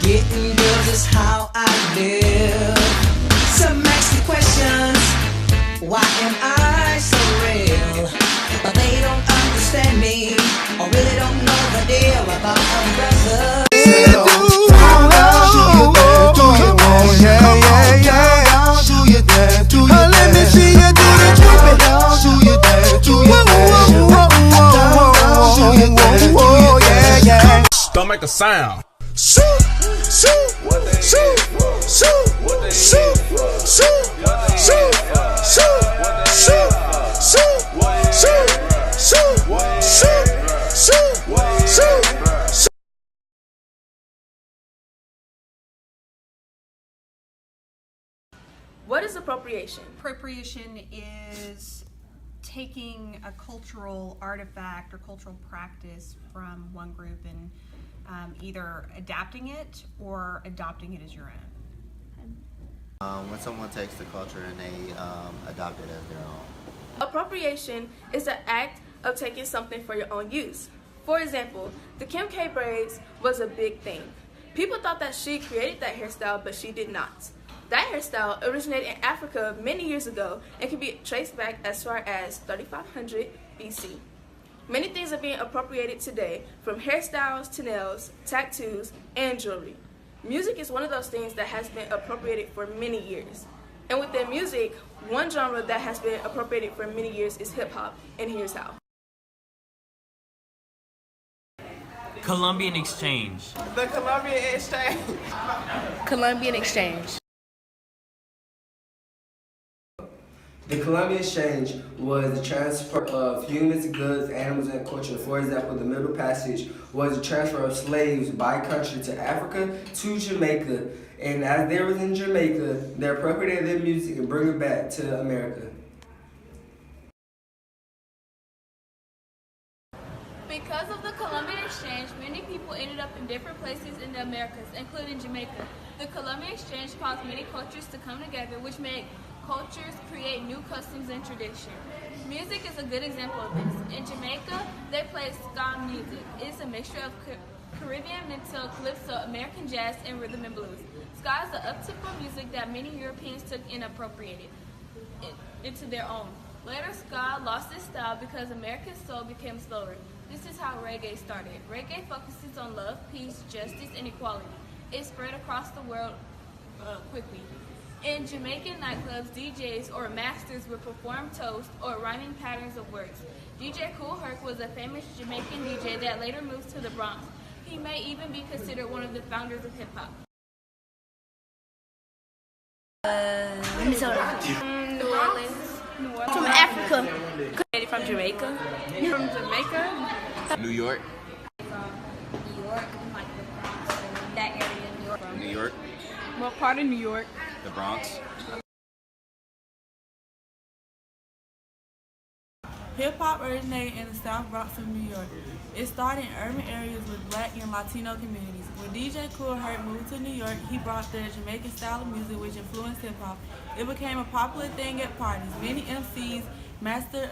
Getting girls is how I live. Some ask me questions, why am I so real? But they don't understand me, or really don't know the deal about a brother. Let me see you do the Cupid. Don't make a sound. Shoot, shoot, shoot, shoot, shoot, shoot, shoot, shoot. What is appropriation? Appropriation is taking a cultural artifact or cultural practice from one group and either adapting it or adopting it as your own. When someone takes the culture and they adopt it as their own. Appropriation is the act of taking something for your own use. For example, the Kim K braids was a big thing. People thought that she created that hairstyle, but she did not. That hairstyle originated in Africa many years ago and can be traced back as far as 3500 BC. Many things are being appropriated today, from hairstyles to nails, tattoos, and jewelry. Music is one of those things that has been appropriated for many years. And within music, one genre that has been appropriated for many years is hip hop, and here's how. Colombian exchange. The Colombian exchange. Colombian exchange. The Colombian Exchange was the transfer of humans, goods, animals, and culture. For example, the Middle Passage was the transfer of slaves by country to Africa to Jamaica. And as they were in Jamaica, they appropriated their music and bring it back to America. Because of the Colombian Exchange, many people ended up in different places in the Americas, including Jamaica. The Colombian Exchange caused many cultures to come together, which made cultures create new customs and traditions. Music is a good example of this. In Jamaica, they play ska music. It's a mixture of Caribbean mental, calypso, American jazz, and rhythm and blues. Ska is the up-tempo music that many Europeans took and appropriated into their own. Later, ska lost its style because American soul became slower. This is how reggae started. Reggae focuses on love, peace, justice, and equality. It spread across the world quickly. In Jamaican nightclubs, DJs or masters would perform toasts or rhyming patterns of words. DJ Kool Herc was a famous Jamaican DJ that later moved to the Bronx. He may even be considered one of the founders of hip-hop. Minnesota. New Orleans. From Africa. From Jamaica. From Jamaica. New York. New York, like the Bronx, that area, New York. New York. What part of New York? The Bronx. Hip-hop originated in the South Bronx of New York. It started in urban areas with Black and Latino communities. When DJ Kool Herc moved to New York, he brought the Jamaican style of music which influenced hip-hop. It became a popular thing at parties. Many MCs, master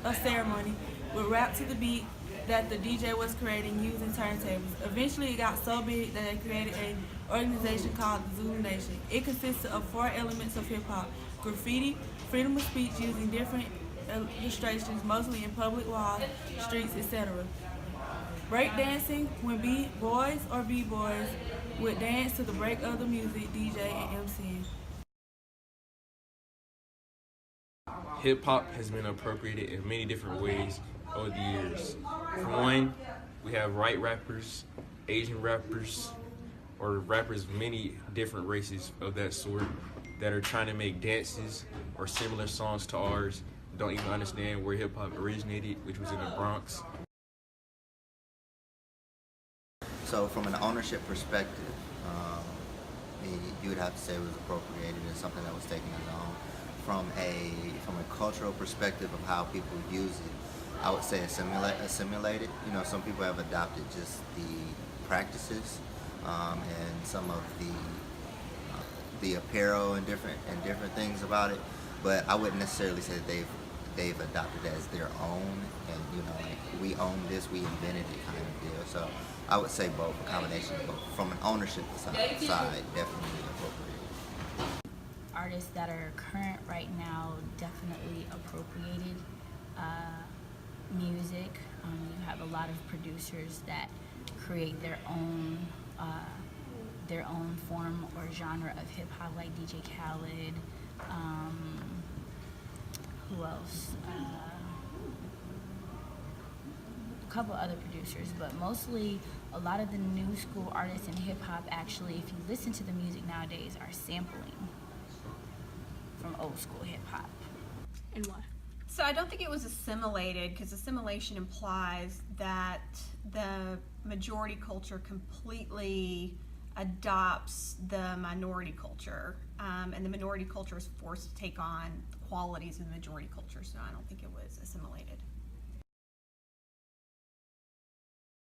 of ceremony, would rap to the beat that the DJ was creating using turntables. Eventually it got so big that they created an organization called the Zulu Nation. It consisted of 4 elements of hip-hop: graffiti, freedom of speech using different illustrations, mostly in public walls, streets, etc. Breakdancing, when boys or b-boys would dance to the break of the music, DJ and MCing. Hip-hop has been appropriated in many different ways over the years. For one, we have white rappers, Asian rappers, or rappers of many different races of that sort that are trying to make dances or similar songs to ours, don't even understand where hip-hop originated, which was in the Bronx. So from an ownership perspective, you would have to say it was appropriated as something that was taken as own. From a cultural perspective of how people use it, I would say assimilated. You know, some people have adopted just the practices and some of the apparel and different things about it, but I wouldn't necessarily say that they've adopted it as their own, and you know, like, we own this, we invented it kind of deal. So I would say both, a combination of both. From an ownership side, definitely appropriated. Artists that are current right now definitely appropriated music. You have a lot of producers that create their own form or genre of hip hop, like DJ Khaled. Who else? A couple other producers, but mostly a lot of the new school artists in hip hop, actually, if you listen to the music nowadays, are sampling from old school hip hop. And why? So I don't think it was assimilated, because assimilation implies that the majority culture completely adopts the minority culture, and the minority culture is forced to take on the qualities of the majority culture. So I don't think it was assimilated.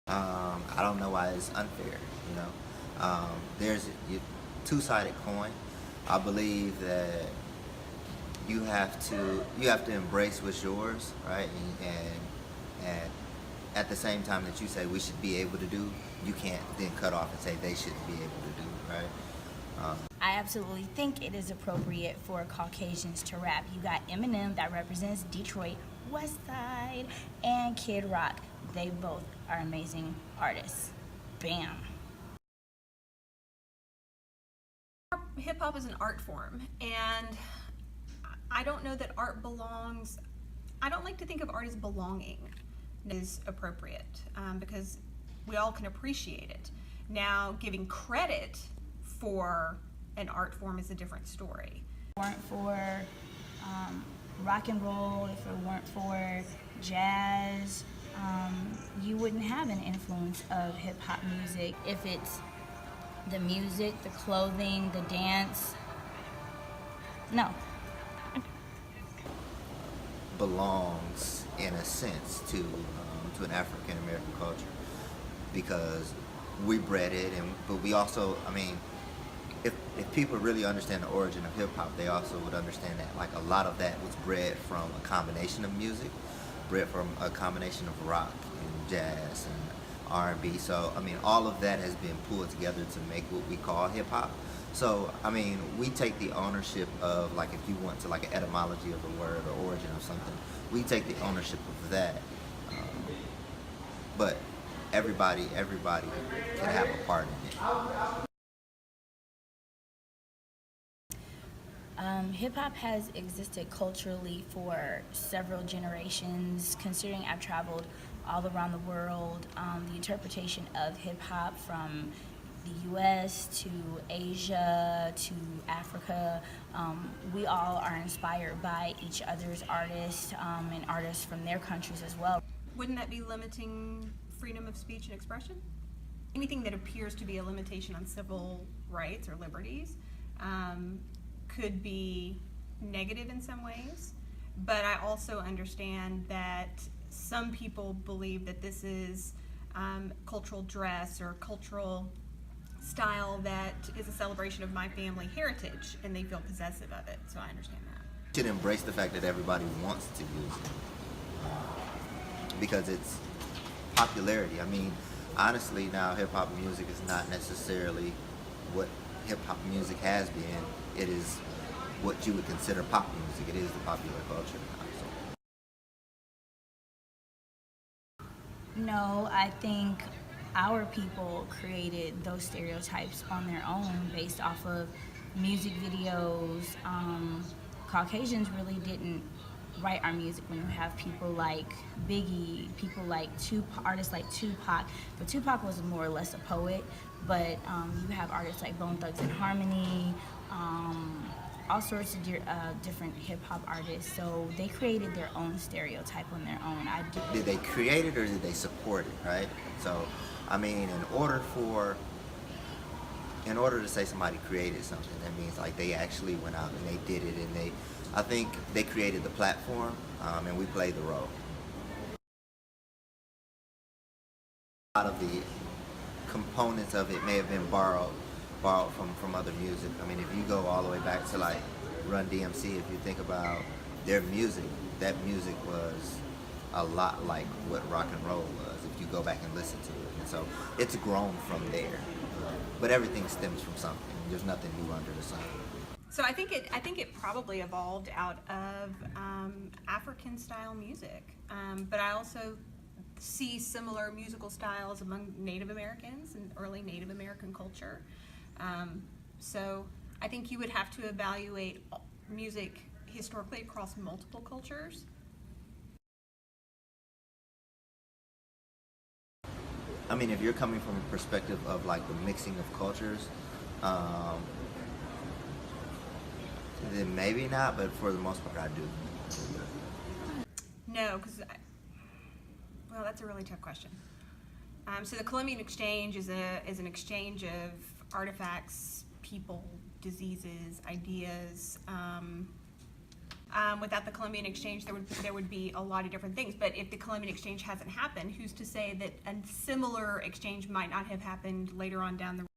I don't know why it's unfair, you know. There's a two-sided coin. I believe that you have to embrace what's yours, right? And at the same time that you say we should be able to do, you can't then cut off and say they shouldn't be able to do, right? I absolutely think it is appropriate for Caucasians to rap. You got Eminem that represents Detroit, West Side, and Kid Rock. They both are amazing artists. Bam. Hip hop is an art form, and I don't know that art belongs. I don't like to think of art as belonging. Is appropriate because we all can appreciate it. Now, giving credit for an art form is a different story. If it weren't for rock and roll, if it weren't for jazz, you wouldn't have an influence of hip hop music. If it's the music, the clothing, the dance, no. Belongs in a sense to an African American culture, because we bred it, but we also, I mean, if people really understand the origin of hip hop, they also would understand that like a lot of that was bred from a combination of music, bred from a combination of rock and jazz and R&B. So I mean, all of that has been pulled together to make what we call hip hop. So I mean, we take the ownership of, like, if you want to, like, an etymology of the word or origin of something, we take the ownership of that. But everybody can have a part in it. Hip hop has existed culturally for several generations. Considering I've traveled all around the world, the interpretation of hip hop from the US to Asia to Africa, we all are inspired by each other's artists and artists from their countries as well. Wouldn't that be limiting freedom of speech and expression? Anything that appears to be a limitation on civil rights or liberties could be negative in some ways, but I also understand that some people believe that this is cultural dress or cultural style that is a celebration of my family heritage, and they feel possessive of it, so I understand that. You should embrace the fact that everybody wants to use it, because it's popularity. I mean, honestly, now hip-hop music is not necessarily what hip-hop music has been. It is what you would consider pop music. It is the popular culture now. So. No, I think our people created those stereotypes on their own based off of music videos. Caucasians really didn't write our music. When you have people like Biggie, people like artists like Tupac, but Tupac was more or less a poet, but you have artists like Bone Thugs and Harmony, all sorts of different hip-hop artists, so they created their own stereotype on their own. Did they create it or did they support it, right? So, I mean, in order to say somebody created something, that means like they actually went out and they did it, and I think they created the platform, and we played the role. A lot of the components of it may have been borrowed from other music. I mean, if you go all the way back to like Run DMC, if you think about their music, that music was a lot like what rock and roll was, if you go back and listen to it. And So it's grown from there. But everything stems from something. There's nothing new under the sun. So I think it probably evolved out of African style music, but I also see similar musical styles among Native Americans and early Native American culture. So I think you would have to evaluate music historically across multiple cultures. I mean, if you're coming from a perspective of like the mixing of cultures, then maybe not, but for the most part, I do. No, because, well, that's a really tough question. So the Columbian Exchange is an exchange of artifacts, people, diseases, ideas. Without the Columbian Exchange, there would be a lot of different things. But if the Columbian Exchange hasn't happened, who's to say that a similar exchange might not have happened later on down the road?